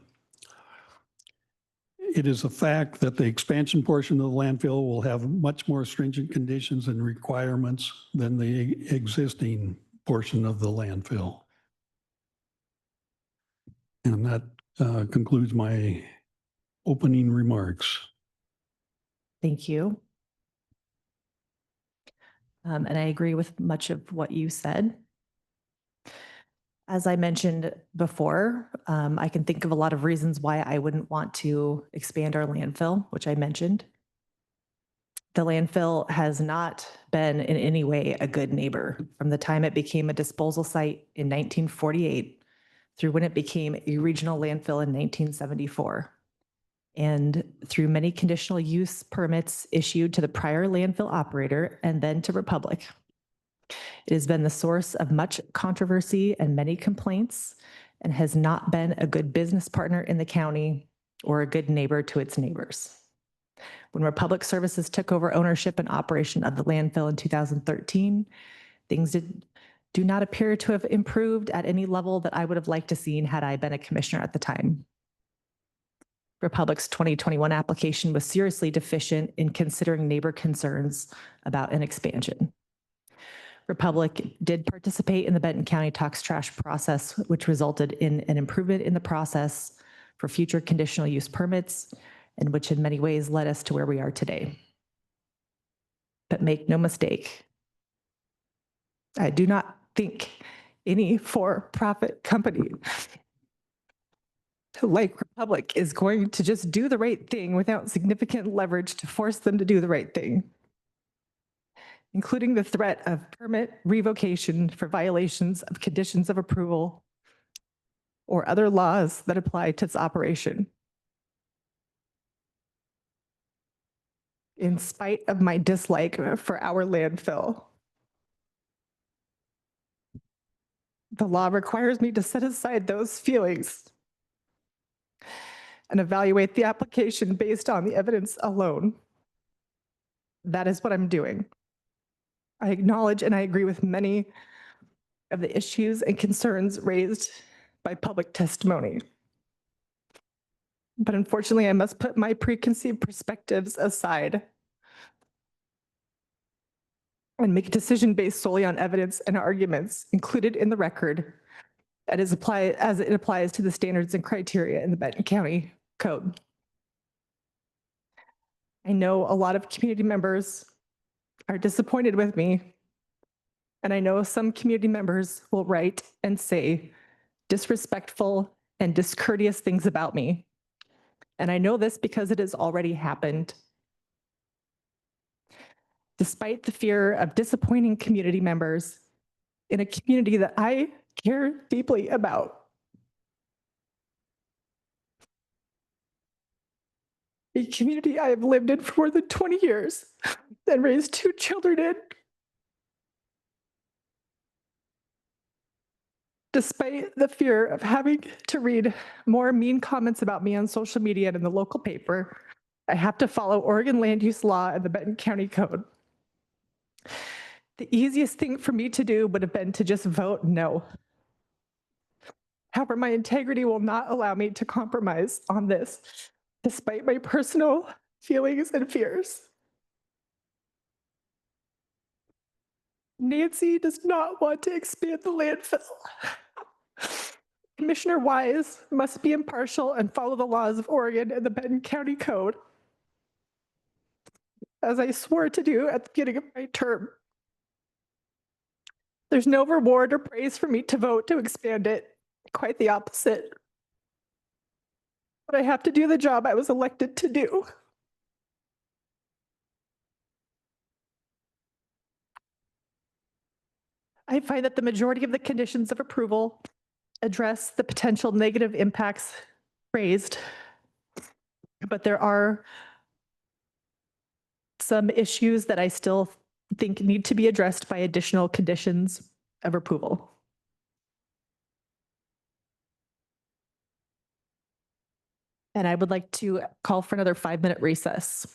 It is a fact that the expansion portion of the landfill will have much more stringent conditions and requirements than the existing portion of the landfill. And that concludes my opening remarks. Thank you. And I agree with much of what you said. As I mentioned before, I can think of a lot of reasons why I wouldn't want to expand our landfill, which I mentioned. The landfill has not been in any way a good neighbor from the time it became a disposal site in 1948 through when it became a regional landfill in 1974, and through many conditional use permits issued to the prior landfill operator and then to Republic. It has been the source of much controversy and many complaints, and has not been a good business partner in the county or a good neighbor to its neighbors. When Republic Services took over ownership and operation of the landfill in 2013, things do not appear to have improved at any level that I would have liked to seen had I been a commissioner at the time. Republic's 2021 application was seriously deficient in considering neighbor concerns about an expansion. Republic did participate in the Benton County Talks Trash process, which resulted in an improvement in the process for future conditional use permits, and which in many ways led us to where we are today. But make no mistake, I do not think any for-profit company like Republic is going to just do the right thing without significant leverage to force them to do the right thing, including the threat of permit revocation for violations of conditions of approval or other laws that apply to its operation. In spite of my dislike for our landfill, the law requires me to set aside those feelings and evaluate the application based on the evidence alone. That is what I'm doing. I acknowledge and I agree with many of the issues and concerns raised by public testimony. But unfortunately, I must put my preconceived perspectives aside and make a decision based solely on evidence and arguments included in the record that is applied as it applies to the standards and criteria in the Benton County Code. I know a lot of community members are disappointed with me, and I know some community members will write and say disrespectful and discourteous things about me. And I know this because it has already happened. Despite the fear of disappointing community members, in a community that I care deeply about. A community I have lived in for more than 20 years and raised 2 children in. Despite the fear of having to read more mean comments about me on social media and in the local paper, I have to follow Oregon land use law and the Benton County Code. The easiest thing for me to do would have been to just vote no. However, my integrity will not allow me to compromise on this, despite my personal feelings and fears. Nancy does not want to expand the landfill. Commissioner Wise must be impartial and follow the laws of Oregon and the Benton County Code, as I swore to do at the beginning of my term. There's no reward or praise for me to vote to expand it, quite the opposite. But I have to do the job I was elected to do. I find that the majority of the conditions of approval address the potential negative impacts raised, but there are some issues that I still think need to be addressed by additional conditions of approval. And I would like to call for another 5-minute recess.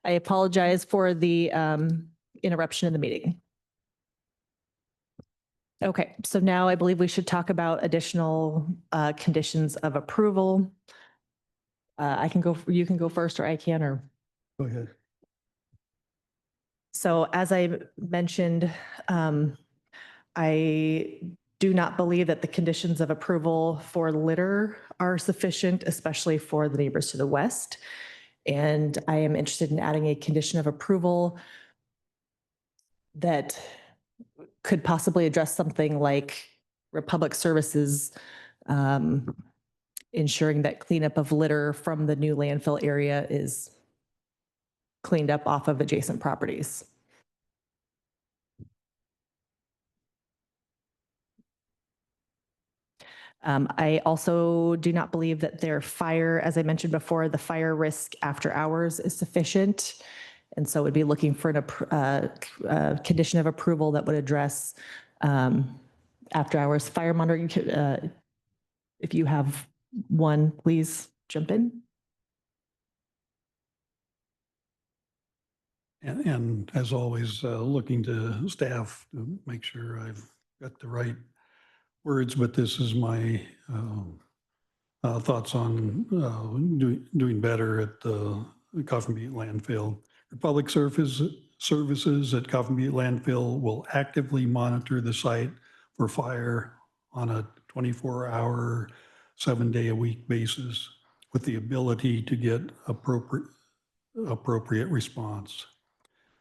I apologize for the interruption in the meeting. Okay, so now I believe we should talk about additional conditions of approval. I can go, you can go first, or I can, or. Go ahead. So as I mentioned, I do not believe that the conditions of approval for litter are sufficient, especially for the neighbors to the west. And I am interested in adding a condition of approval that could possibly address something like Republic Services ensuring that cleanup of litter from the new landfill area is cleaned up off of adjacent properties. I also do not believe that their fire, as I mentioned before, the fire risk after hours is sufficient. And so we'd be looking for a condition of approval that would address after hours fire monitoring. If you have one, please jump in. And as always, looking to staff to make sure I've got the right words, but this is my thoughts on doing better at the Coffin Butte Landfill. Republic Services at Coffin Butte Landfill will actively monitor the site for fire on a 24-hour, 7-day-a-week basis with the ability to get appropriate response.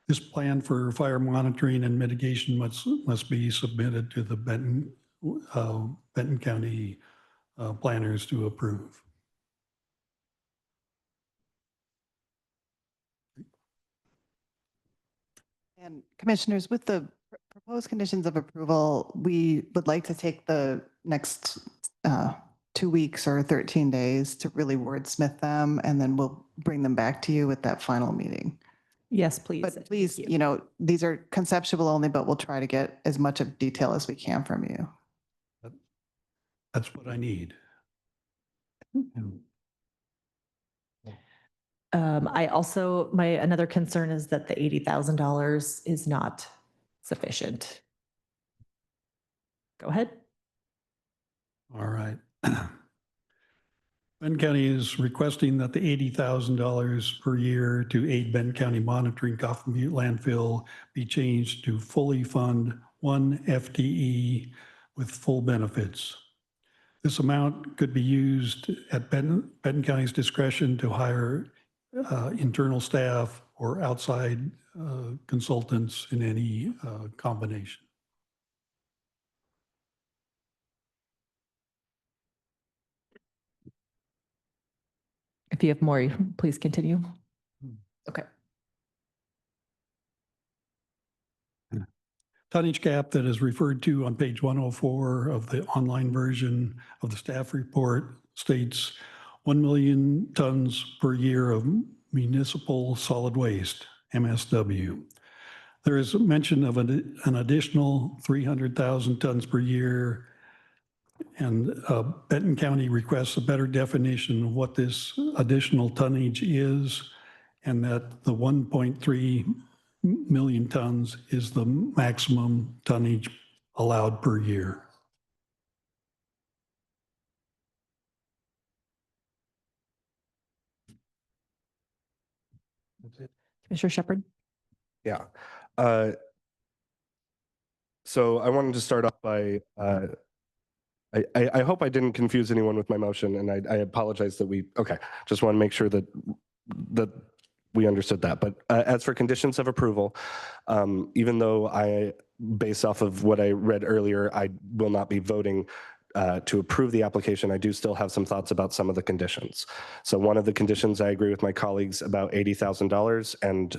This plan for fire monitoring and mitigation must be submitted to the Benton County planners to approve. And commissioners, with the proposed conditions of approval, we would like to take the next 2 weeks or 13 days to really wordsmith them, and then we'll bring them back to you with that final meeting. Yes, please. But please, Thank you know, these are conceptual only, but we'll try to get as much of detail as we can from you. That's what I need. I also, another concern is that the $80,000 is not sufficient. Go ahead. All right. Benton County is requesting that the $80,000 per year to aid Benton County monitoring Coffin Butte landfill be changed to fully fund 1 FTE with full benefits. This amount could be used at Benton County's discretion to hire internal staff or outside consultants in any combination. If you have more, please continue. Okay. tonnage cap that is referred to on page 104 of the online version of the staff report states 1 million tons per year of municipal solid waste, MSW. There is a mention of an additional 300,000 tons per year, and Benton County requests a better definition of what this additional tonnage is, and that the 1.3 million tons is the maximum tonnage allowed per year. Commissioner Shepherd? Yeah. So I wanted to start off by, I hope I didn't confuse anyone with my motion, and I apologize that okay, just want to make sure that we understood that. But as for conditions of approval, even though based off of what I read earlier, I will not be voting to approve the application, I do still have some thoughts about some of the conditions. So one of the conditions, I agree with my colleagues about $80,000, and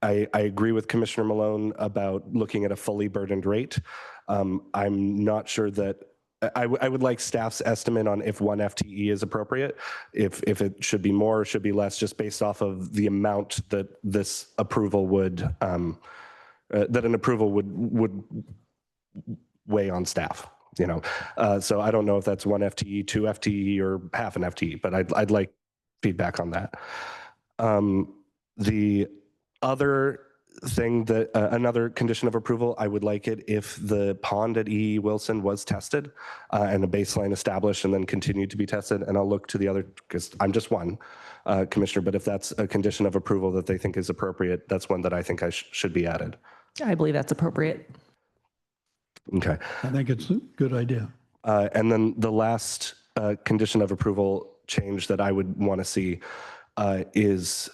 I agree with Commissioner Malone about looking at a fully burdened rate. I'm not sure that I would like staff's estimate on if 1 FTE is appropriate, if it should be more or should be less, just based off of the amount that this approval would, that an approval would weigh on staff, you know. So I don't know if that's 1 FTE, 2 FTE, or half an FTE, but I'd like feedback on that. The other thing that, another condition of approval, I would like it if the pond at E.E. Wilson was tested and a baseline established and then continued to be tested. And I'll look to the other, because I'm just one commissioner, but if that's a condition of approval that they think is appropriate, that's one that I think should be added. I believe that's appropriate. Okay. I think it's a good idea. And then the last condition of approval change that I would want to see is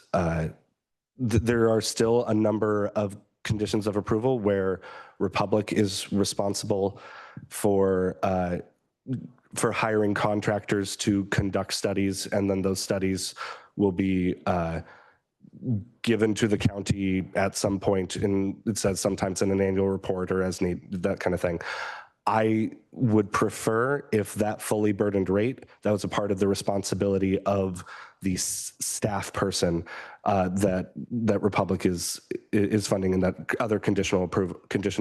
there are still a number of conditions of approval where Republic is responsible for hiring contractors to conduct studies, and then those studies will be given to the county at some point, and it says sometimes in an annual report or as need, that kind of thing. I would prefer if that fully burdened rate, that was a part of the responsibility of the staff person that Republic is funding, and that other condition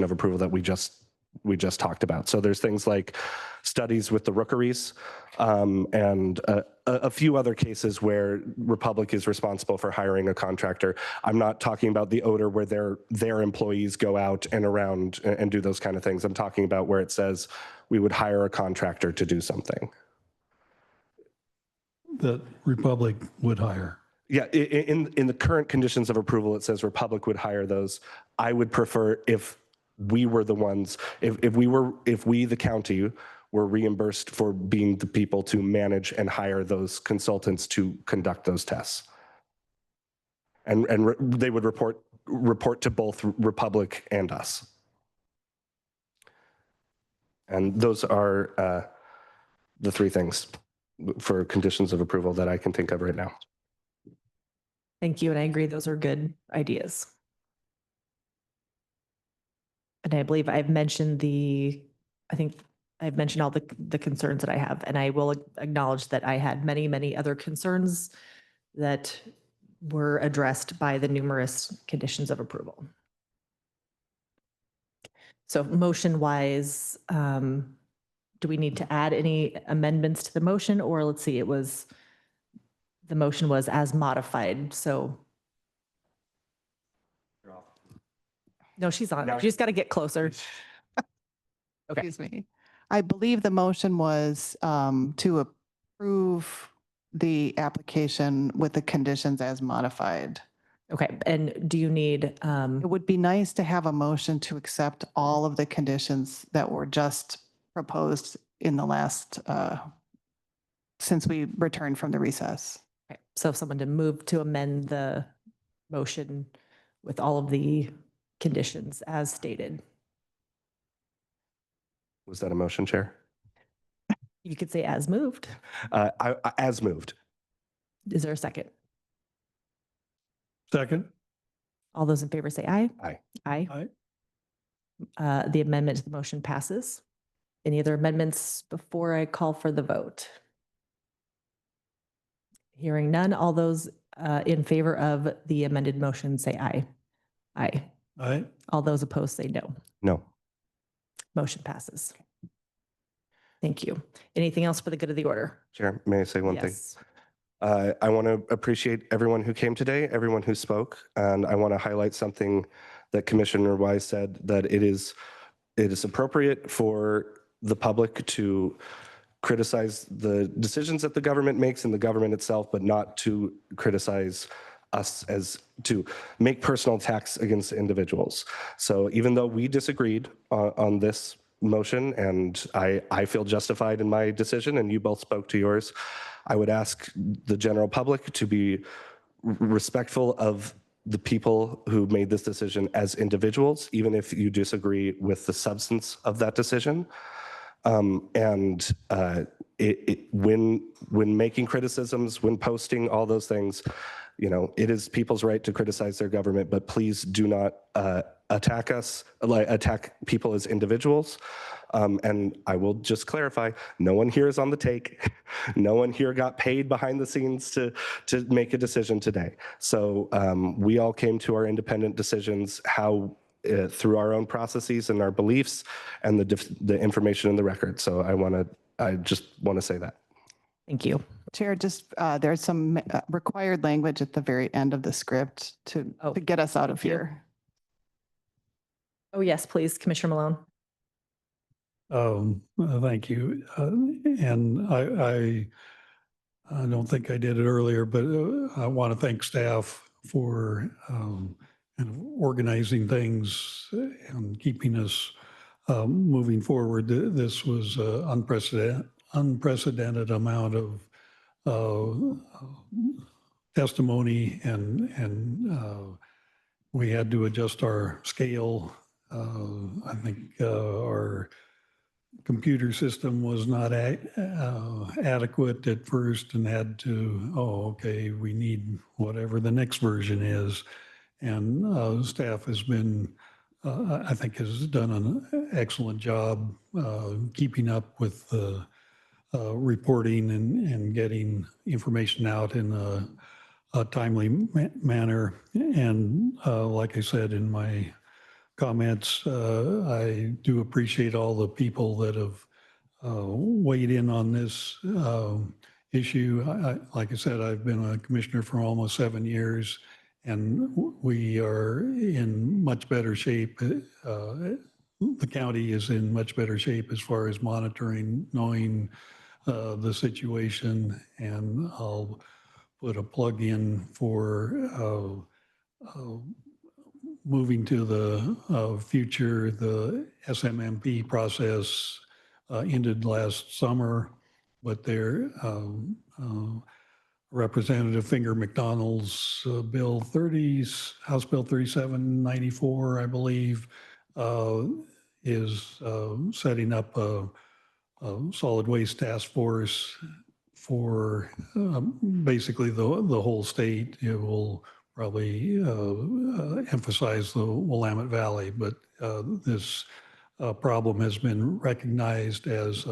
of approval that we just talked about. So there's things like studies with the rookeries and a few other cases where Republic is responsible for hiring a contractor. I'm not talking about the odor where their employees go out and around and do those kind of things. I'm talking about where it says we would hire a contractor to do something. That Republic would hire. Yeah, in the current conditions of approval, it says Republic would hire those. I would prefer if we were the ones, if we, the county, were reimbursed for being the people to manage and hire those consultants to conduct those tests. And they would report to both Republic and us. And those are the three things for conditions of approval that I can think of right now. Thank you, and I agree those are good ideas. And I believe I've mentioned I think I've mentioned all the concerns that I have, and I will acknowledge that I had many, many other concerns that were addressed by the numerous conditions of approval. So motion-wise, do we need to add any amendments to the motion, or let's see, the motion was as modified, so. No, she's on. No. You just got to get closer. Okay. Excuse me. I believe the motion was to approve the application with the conditions as modified. Okay, and do you need, It would be nice to have a motion to accept all of the conditions that were just proposed in the last, since we returned from the recess. okay, so someone to move to amend the motion with all of the conditions as stated. Was that a motion, Chair? You could say as moved. As moved. Is there a second? Second? All those in favor say aye. Aye. Aye. Aye. The amendment to the motion passes. Any other amendments before I call for the vote? Hearing none, all those in favor of the amended motion say aye. Aye. Aye. All those opposed say no. No. Motion passes. Thank you. Anything else for the good of the order? Chair, may I say one thing? Yes. I want to appreciate everyone who came today, everyone who spoke, and I want to highlight something that Commissioner Wise said, that it is appropriate for the public to criticize the decisions that the government makes and the government itself, but not to criticize us as to make personal attacks against individuals. So even though we disagreed on this motion, and I feel justified in my decision, and you both spoke to yours, I would ask the general public to be respectful of the people who made this decision as individuals, even if you disagree with the substance of that decision. When making criticisms, when posting all those things, you know, it is people's right to criticize their government, but please do not attack people as individuals. And I will just clarify, no one here is on the take. No one here got paid behind the scenes to make a decision today. So we all came to our independent decisions through our own processes and our beliefs and the information in the record. So I just want to say that. Thank you. Chair, just there's some required language at the very end of the script to get us out of here. Oh, yes, please, Commissioner Malone. Thank you. And I don't think I did it earlier, but I want to thank staff for kind of organizing things and keeping us moving forward. This was unprecedented amount of testimony, and we had to adjust our scale. I think our computer system was not adequate at first, and had to, okay, we need whatever the next version is. And staff has been, I think, has done an excellent job keeping up with the reporting and getting information out in a timely manner. And like I said in my comments, I do appreciate all the people that have weighed in on this issue. Like I said, I've been a commissioner for almost 7 years, and we are in much better shape. The county is in much better shape as far as monitoring, knowing the situation, and I'll put a plug in for moving to the future. The SMMP process ended last summer, but their Representative Finger McDonald's Bill 30s, House Bill 3794, I believe, is setting up a solid waste task force for basically the whole state. It will probably emphasize the Willamette Valley, but this problem has been recognized as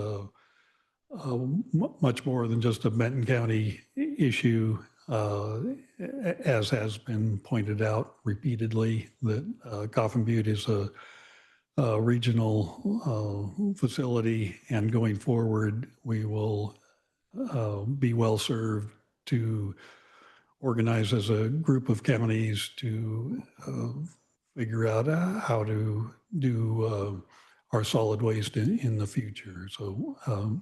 much more than just a Benton County issue, as has been pointed out repeatedly, that Coffin Butte is a regional facility, and going forward, we will be well served to organize as a group of counties to figure out how to do our solid waste in the future. So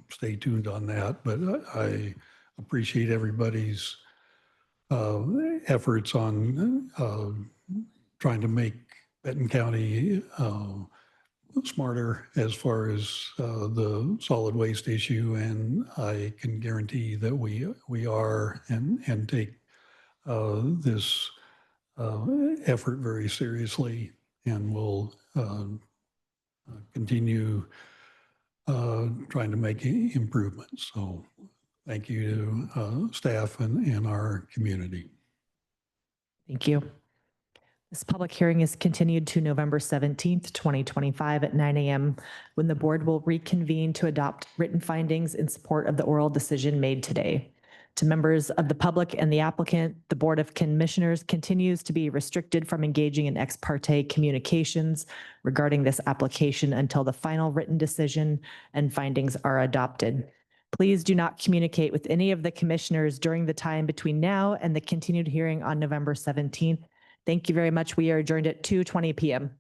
stay tuned on that. But I appreciate everybody's efforts on trying to make Benton County smarter as far as the solid waste issue, and I can guarantee that we are and take this effort very seriously, and will continue trying to make improvements. So thank you to staff and our community. Thank you. This public hearing is continued to November 17th, 2025 at 9 a.m. when the board will reconvene to adopt written findings in support of the oral decision made today. To members of the public and the applicant, the Board of Commissioners continues to be restricted from engaging in ex parte communications regarding this application until the final written decision and findings are adopted. Please do not communicate with any of the commissioners during the time between now and the continued hearing on November 17th. Thank you very much. We are adjourned at 2:20 p.m.